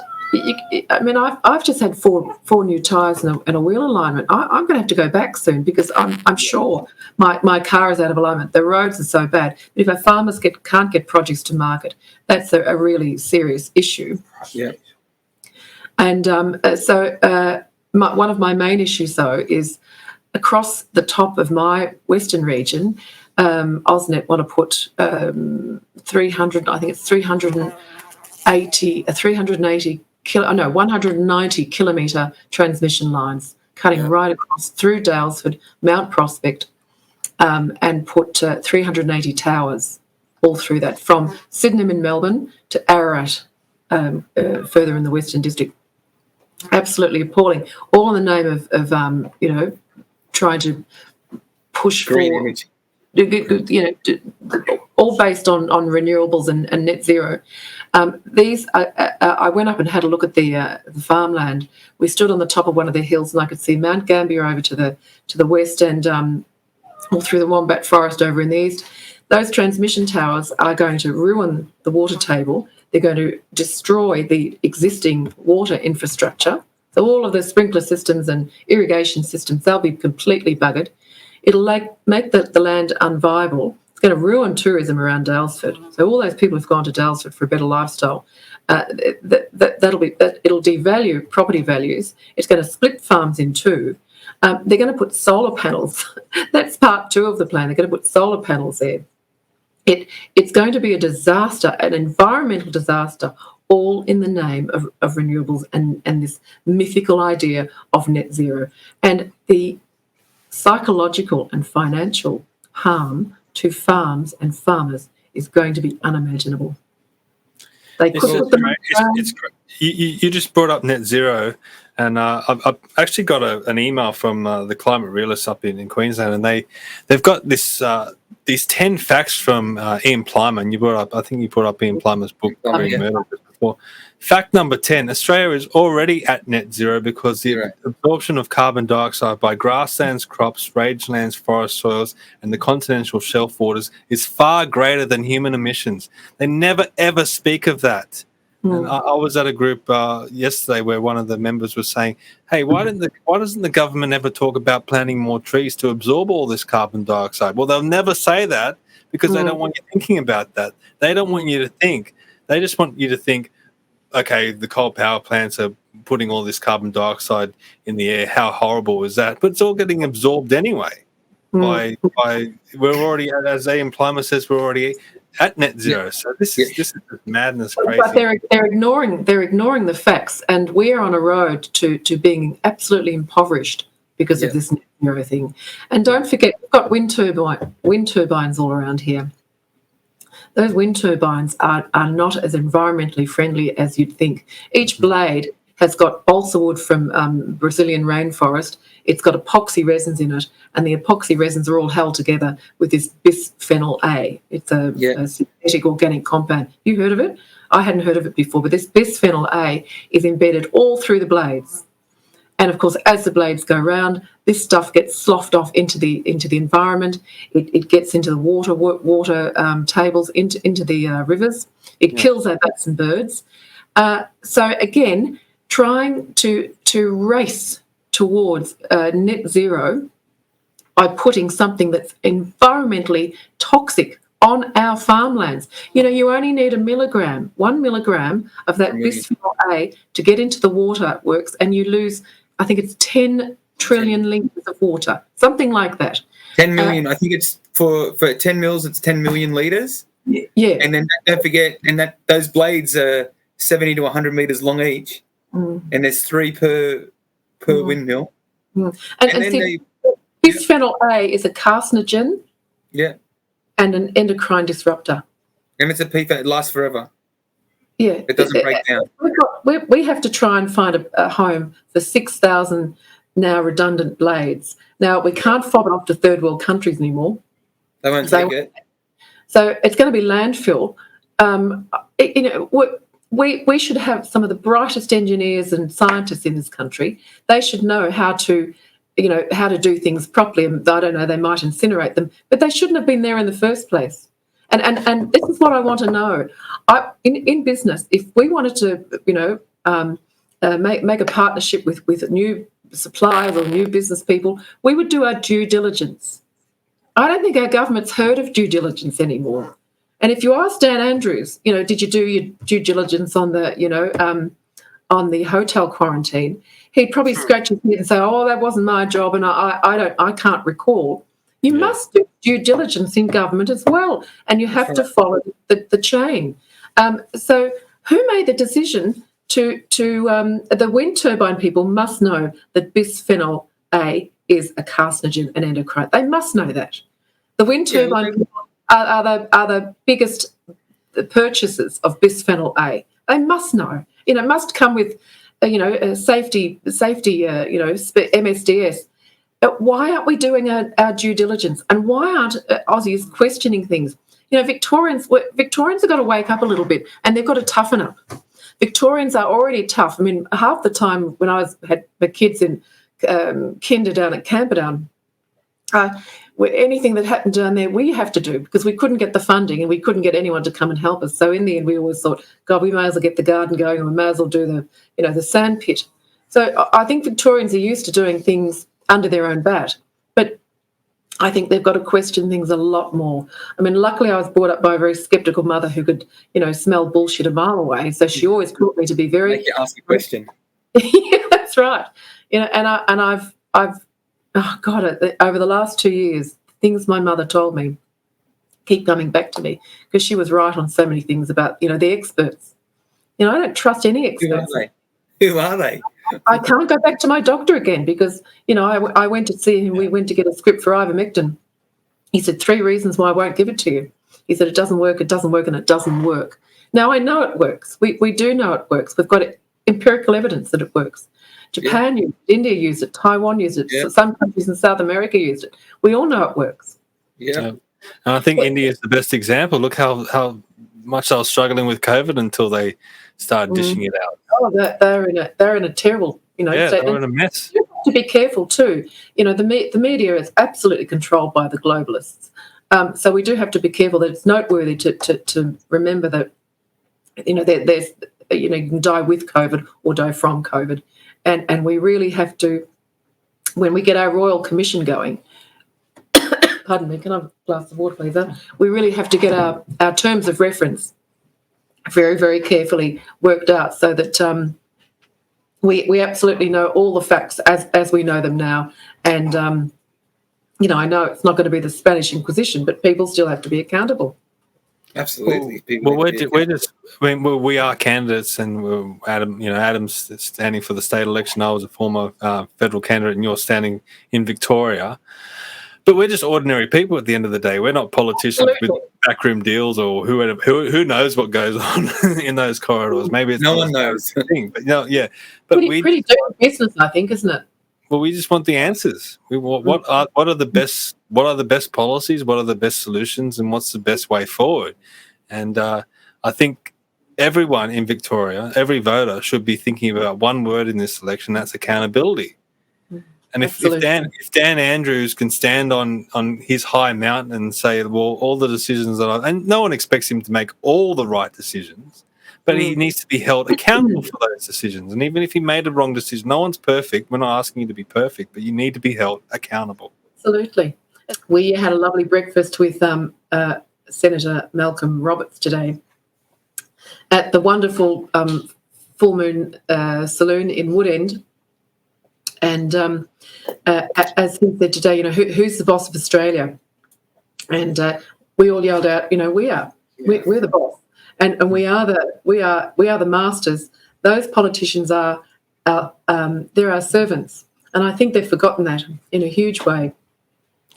I've just had four new tyres and a wheel alignment. I'm going to have to go back soon because I'm sure my car is out of alignment. The roads are so bad. If our farmers can't get produce to market, that's a really serious issue. Yeah. And one of my main issues, though, is across the top of my Western region, AusNet want to put 190 kilometre transmission lines cutting right across through Daylesford, Mount Prospect, and put 380 towers all through that, from Sydenham in Melbourne to Ararat, further in the Western District. Absolutely appalling. All in the name of trying to push Green for, image. all based on renewables and net zero. I went up and had a look at the farmland. We stood on the top of one of the hills, and I could see Mount Gambier over to the west, and all through the Wombat Forest over in the east. Those transmission towers are going to ruin the water table. They're going to destroy the existing water infrastructure. So all of the sprinkler systems and irrigation systems, they'll be completely buggered. It'll make the land unviable. It's going to ruin tourism around Daylesford. So all those people who've gone to Daylesford for a better lifestyle, it'll devalue property values. It's going to split farms in two. They're going to put solar panels. That's part two of the plan. They're going to put solar panels there. It's going to be a disaster, an environmental disaster, all in the name of renewables and this mythical idea of net zero. And the psychological and financial harm to farms and farmers is going to be unimaginable. They could put them you just brought up net zero, and I've actually got an email from the climate realists up in Queensland, and they've got this these 10 facts from Ian Plimer. And I think you brought up Ian Plimer's book, Green Murder, just before. Fact number 10, Australia is already at net zero because the Right. absorption of carbon dioxide by grasslands, crops, rangelands, forest soils, and the continental shelf waters is far greater than human emissions. They never, ever speak of that. And I was at a group yesterday where one of the members was saying, hey, why doesn't the government ever talk about planting more trees to absorb all this carbon dioxide? Well, they'll never say that because they don't want you thinking about that. They don't want you to think. They just want you to think, okay, the coal power plants are putting all this carbon dioxide in the air. How horrible is that? But it's all getting absorbed anyway. By we're already, as Ian Plimer says, we're already at net zero. So this is just madness, crazy. But they're ignoring the facts, and we're on a road to being absolutely impoverished because of this net zero thing. And don't forget, we've got wind turbines all around here. Those wind turbines are not as environmentally friendly as you'd think. Each blade has got balsa wood from Brazilian rainforest. It's got epoxy resins in it, and the epoxy resins are all held together with this bisphenol A. It's a synthetic organic compound. You heard of it? I hadn't heard of it before, but this bisphenol A is embedded all through the blades. And of course, as the blades go round, this stuff gets sloughed off into the environment. It gets into the water tables, into the rivers. It kills our bats and birds. So again, trying to race towards net zero by putting something that's environmentally toxic on our farmlands. You know, you only need 1 milligram of that bisphenol A to get into the water works, and you lose, I think it's 10 trillion litres of water, something like that. 10 million, I think it's for 10 mils, it's 10 million litres. Yeah. And then don't forget, those blades are 70 to 100 metres long each, and there's 3 per windmill. And see, bisphenol A is a carcinogen and an endocrine disruptor. And it's a PFAS, it lasts forever. Yeah. It doesn't break down. We have to try and find a home for 6,000 now redundant blades. Now, we can't fob it off to third world countries anymore. They won't take it. So it's going to be landfill. We should have some of the brightest engineers and scientists in this country. They should know how to do things properly. I don't know, they might incinerate them, but they shouldn't have been there in the first place. And this is what I want to know. In business, if we wanted to, make a partnership with new suppliers or new business people, we would do our due diligence. I don't think our government's heard of due diligence anymore. And if you ask Dan Andrews, did you do your due diligence on the hotel quarantine? He'd probably scratch his head and say, "Oh, that wasn't my job, and I can't recall." You must do due diligence in government as well, and you have to follow the chain. So, who made the decision to the wind turbine people must know that bisphenol A is a carcinogen and endocrine. They must know that. The wind turbine people are the biggest purchasers of bisphenol A. They must know. It must come with, safety, MSDS. Why aren't we doing our due diligence? And why aren't Aussies questioning things? Victorians have got to wake up a little bit, and they've got to toughen up. Victorians are already tough. I mean, half the time when I had my kids in kinder down at Camperdown, anything that happened down there, we have to do because we couldn't get the funding and we couldn't get anyone to come and help us. So in the end, we always thought, God, we may as well get the garden going, and we may as well do the sand pit. So I think Victorians are used to doing things under their own bat, but I think they've got to question things a lot more. I mean, luckily I was brought up by a very sceptical mother who could, smell bullshit a mile away. So she always taught me to be very. Make you ask a question. Yeah, that's right. I've over the last 2 years, things my mother told me keep coming back to me because she was right on so many things about, the experts. I don't trust any experts. Who are they? I can't go back to my doctor again because, I went to see him. We went to get a script for ivermectin. He said 3 reasons why I won't give it to you. He said it doesn't work, and it doesn't work. Now, I know it works. We do know it works. We've got empirical evidence that it works. Japan used it, India used it, Taiwan used it, some countries in South America used it. We all know it works. Yeah. And I think India is the best example. Look how much I was struggling with COVID until they started dishing it out. Oh, they're in a terrible, Yeah, state. they're in a mess. You have to be careful too. The media is absolutely controlled by the globalists. So we do have to be careful. That it's noteworthy to remember that there's you can die with COVID or die from COVID, and we really have to, when we get our Royal Commission going. Pardon me, can I have a glass of water, please? We really have to get our terms of reference very, very carefully worked out so that we absolutely know all the facts as we know them now. And, I know it's not going to be the Spanish Inquisition, but people still have to be accountable. Absolutely. We are candidates, and Adam's standing for the state election. I was a former federal candidate, and you're standing in Victoria. But we're just ordinary people at the end of the day. We're not politicians with backroom deals or who knows what goes on in those corridors. Maybe it's no one knows. Thing, but But pretty dirty business, I think, isn't it? Well, we just want the answers. What are the best policies? What are the best solutions? And what's the best way forward? And I think everyone in Victoria, every voter, should be thinking about one word in this election. That's accountability. And if Dan Andrews can stand on his high mountain and say, well, all the decisions and no one expects him to make all the right decisions, but he needs to be held accountable for those decisions. And even if he made a wrong decision, no one's perfect. We're not asking you to be perfect, but you need to be held accountable. Absolutely. We had a lovely breakfast with Senator Malcolm Roberts today at the wonderful Full Moon Saloon in Woodend. And as he said today, who's the boss of Australia? And we all yelled out, we are. We're the boss, and we are the masters. Those politicians are they're our servants, and I think they've forgotten that in a huge way.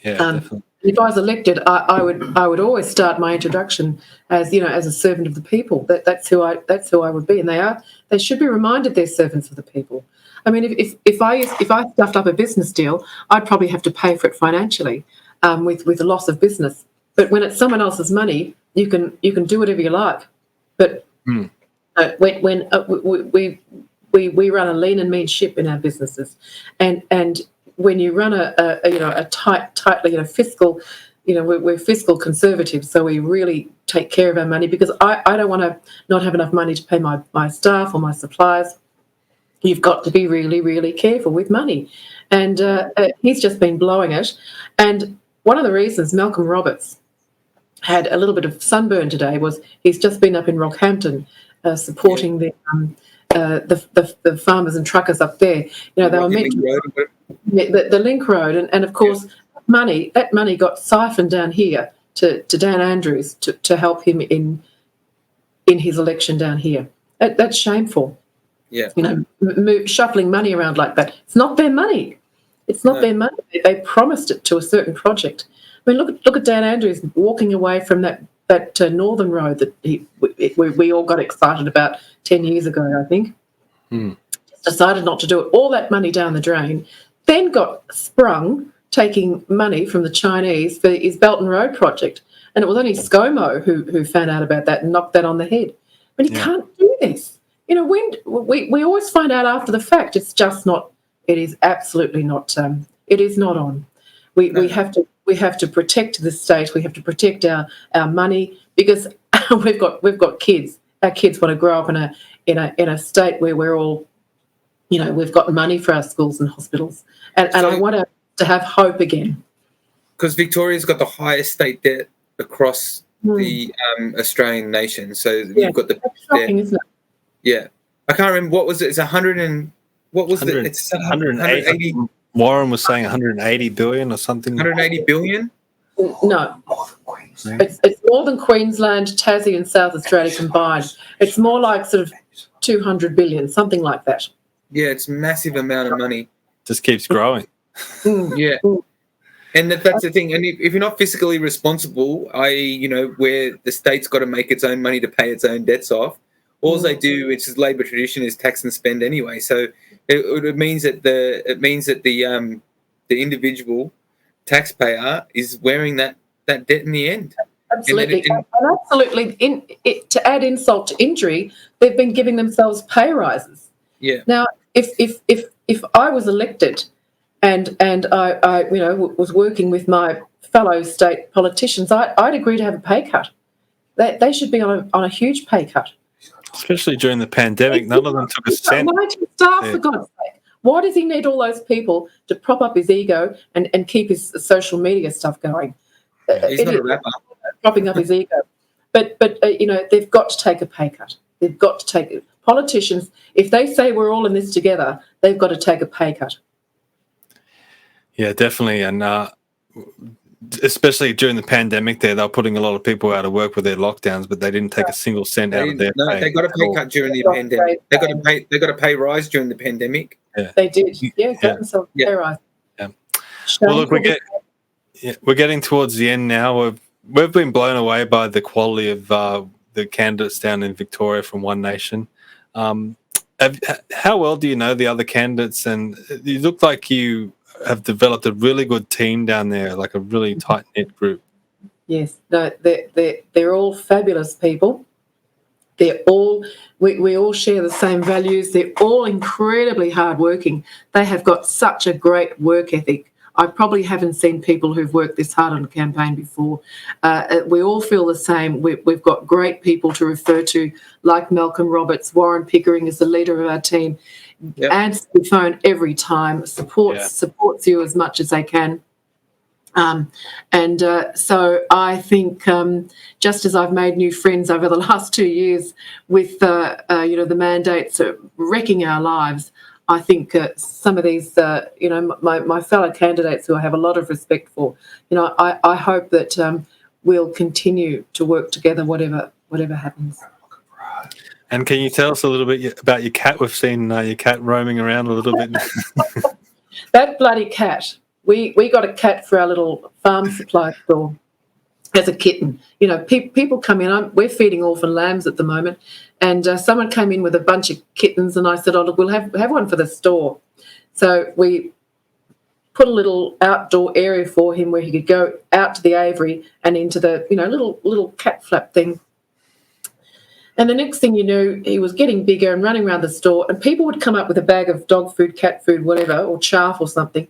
Yeah, definitely. If I was elected, I would always start my introduction as as a servant of the people. That's who I would be, and they should be reminded they're servants of the people. I mean, if I stuffed up a business deal, I'd probably have to pay for it financially, with the loss of business. But when it's someone else's money, you can do whatever you like. But when we run a lean and mean ship in our businesses, and when you run a tightly fiscal, we're fiscal conservatives, so we really take care of our money, because I don't want to not have enough money to pay my staff or my suppliers. You've got to be really, really careful with money. And he's just been blowing it. And one of the reasons Malcolm Roberts had a little bit of sunburn today was he's just been up in Rockhampton supporting the farmers and truckers up there. They were meant the Link Road. And of course, that money got siphoned down here to Dan Andrews to help him in his election down here. That's shameful. Yeah. Shuffling money around like that. It's not their money. It's not their money. They promised it to a certain project. I mean, look at Dan Andrews walking away from that Northern Road that we all got excited about 10 years ago, I think. Just decided not to do it. All that money down the drain. Then got sprung taking money from the Chinese for his Belt and Road project. And it was only ScoMo who found out about that and knocked that on the head. But you can't do this. When we always find out after the fact, it's just not. It is absolutely not. It is not on. We have to protect the state. We have to protect our money, because we've got kids. Our kids want to grow up in a state where we're all, we've got money for our schools and hospitals, and I want to have hope again. Because Victoria's got the highest state debt across the Australian nation. So you've got the shocking, isn't it? Yeah, I can't remember what was it. It's 100 and what was it? It's 180. Warren was saying 180 billion or something. 180 billion? No, it's more than Queensland, Tassie, and South Australia combined. It's more like sort of 200 billion, something like that. Yeah, it's a massive amount of money. Just keeps growing. Yeah. And that's the thing. And if you're not fiscally responsible, where the state's got to make its own money to pay its own debts off, all they do, it's just Labor tradition, is tax and spend anyway. So it means that the individual taxpayer is wearing that debt in the end. Absolutely. And absolutely, to add insult to injury, they've been giving themselves pay rises. Yeah. Now, if I was elected and I was working with my fellow state politicians, I'd agree to have a pay cut. They should be on a huge pay cut. Especially during the pandemic, none of them took a cent. 90 staff, for God's sake. Why does he need all those people to prop up his ego and keep his social media stuff going? He's not a rapper. Propping up his ego. But they've got to take a pay cut. They've got to take it. Politicians, if they say we're all in this together, they've got to take a pay cut. Yeah, definitely. And especially during the pandemic they were putting a lot of people out of work with their lockdowns, but they didn't take a single cent out of their pay. They got a pay cut during the pandemic. They got a pay rise during the pandemic. Yeah. They did. Yeah, got themselves a pay rise. Yeah. Well, look, we're getting towards the end now. We've been blown away by the quality of the candidates down in Victoria from One Nation. How well do you know the other candidates? And you look like you have developed a really good team down there, like a really tight-knit group. Yes, no, they're all fabulous people. They're all we all share the same values. They're all incredibly hardworking. They have got such a great work ethic. I probably haven't seen people who've worked this hard on a campaign before. We all feel the same. We've got great people to refer to, like Malcolm Roberts. Warren Pickering is the leader of our team. Yep. Answers the phone every time, supports you as much as they can. So I think just as I've made new friends over the last 2 years with the mandates wrecking our lives, I think some of these my fellow candidates who I have a lot of respect for, I hope that we'll continue to work together whatever happens. And can you tell us a little bit about your cat? We've seen your cat roaming around a little bit. That bloody cat. We got a cat for our little farm supply store as a kitten. People come in. We're feeding orphan lambs at the moment, and someone came in with a bunch of kittens, and I said, "Oh, look, we'll have one for the store." So we put a little outdoor area for him where he could go out to the aviary and into the little cat flap thing. And the next thing you knew, he was getting bigger and running around the store, and people would come up with a bag of dog food, cat food, whatever, or chaff or something,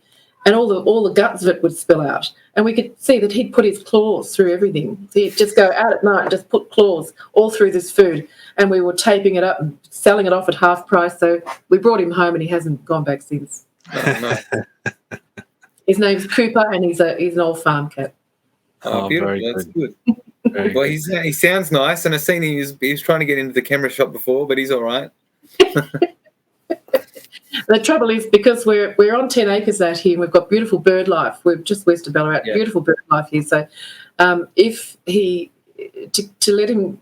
and all the guts of it would spill out. And we could see that he'd put his claws through everything. So he'd just go out at night and just put claws all through this food. And we were taping it up and selling it off at half price. So we brought him home and he hasn't gone back since. Oh, no. His name's Cooper and he's an old farm cat. Oh, beautiful. That's good. Well, he sounds nice, and I've seen he was trying to get into the camera shop before, but he's all right. The trouble is, because we're on 10 acres out here, and we've got beautiful bird life. We're just west of Ballarat, beautiful bird life here. So if to let him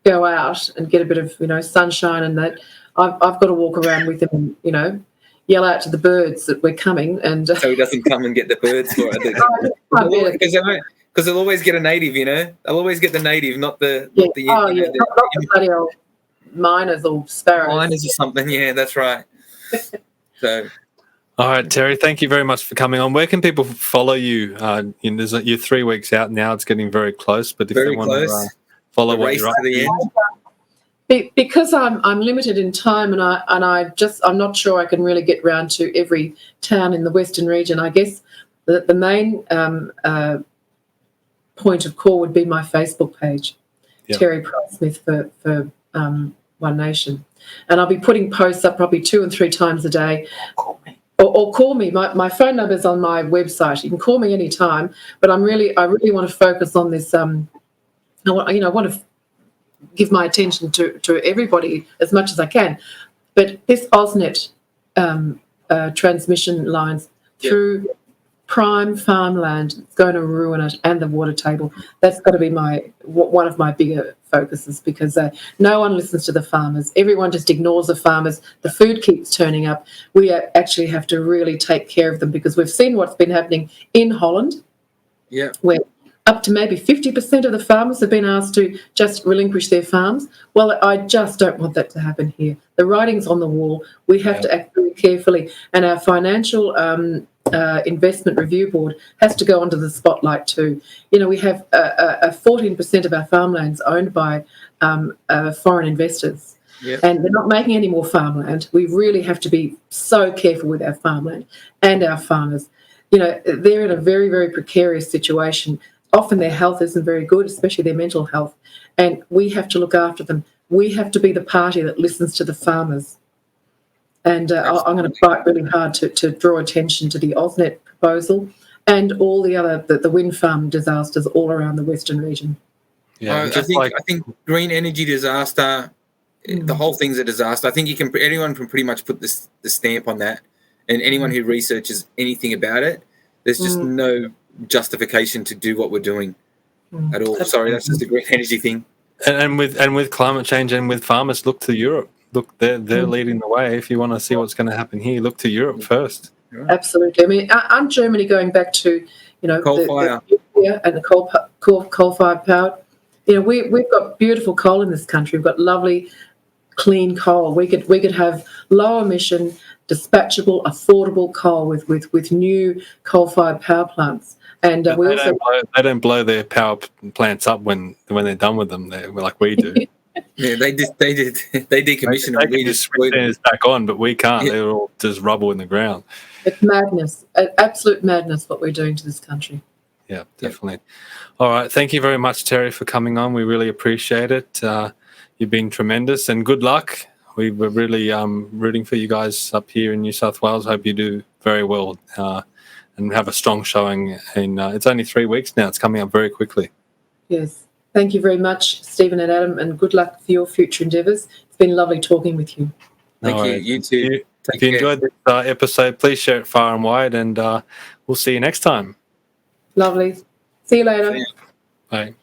go out and get a bit of sunshine and that, I've got to walk around with him and yell out to the birds that we're coming. And so he doesn't come and get the birds for it. Because they'll always get a native, They'll always get the native, not the... not the bloody old miners or sparrows. Miners or something, yeah, that's right. So... All right, Terri, thank you very much for coming on. Where can people follow you? You're 3 weeks out now. It's getting very close, but if they want to follow what you're up to... Because I'm limited in time and I'm not sure I can really get round to every town in the Western region. I guess the main... point of call would be my Facebook page, Terri Pryse-Smith for One Nation. And I'll be putting posts up probably 2 and 3 times a day. Or call me. My phone number's on my website. You can call me anytime, but I really want to focus on this. I want to give my attention to everybody as much as I can. But this AusNet transmission lines through prime farmland, it's going to ruin it, and the water table. That's got to be one of my bigger focuses, because no one listens to the farmers. Everyone just ignores the farmers. The food keeps turning up. We actually have to really take care of them, because we've seen what's been happening in Holland, where up to maybe 50% of the farmers have been asked to just relinquish their farms. Well, I just don't want that to happen here. The writing's on the wall. We have to act very carefully, and our financial Investment Review Board has to go onto the spotlight too. You know, we have 14% of our farmlands owned by foreign investors. Yep. And they're not making any more farmland. We really have to be so careful with our farmland and our farmers. You know, they're in a very, very precarious situation. Often their health isn't very good, especially their mental health. And we have to look after them. We have to be the party that listens to the farmers. And I'm going to fight really hard to draw attention to the AusNet proposal and all the other the wind farm disasters all around the Western region. Yeah, I think green energy disaster, the whole thing's a disaster. I think anyone can pretty much put the stamp on that, and anyone who researches anything about it, there's just no justification to do what we're doing at all. Sorry, that's just a green energy thing. And with climate change and with farmers, look to Europe. Look, they're leading the way. If you want to see what's going to happen here, look to Europe first. Absolutely. I mean, aren't Germany going back to, you know, coal fire and the coal-fired power? You know, we've got beautiful coal in this country. We've got lovely, clean coal. We could have low emission, dispatchable, affordable coal with new coal-fired power plants. And they don't blow their power plants up when they're done with them. They're like we do. Yeah, they decommission them. They just switch theirs back on, but we can't. They're all just rubble in the ground. It's madness, absolute madness, what we're doing to this country. Yeah, definitely. All right. Thank you very much, Terri, for coming on. We really appreciate it. You've been tremendous, and good luck. We were really rooting for you guys up here in New South Wales. Hope you do very well and have a strong showing. It's only 3 weeks now. It's coming up very quickly. Yes. Thank you very much, Stephen and Adam, and good luck for your future endeavours. It's been lovely talking with you. Thank you. You too. If you enjoyed this episode, please share it far and wide, and we'll see you next time. Lovely. See you later. Bye.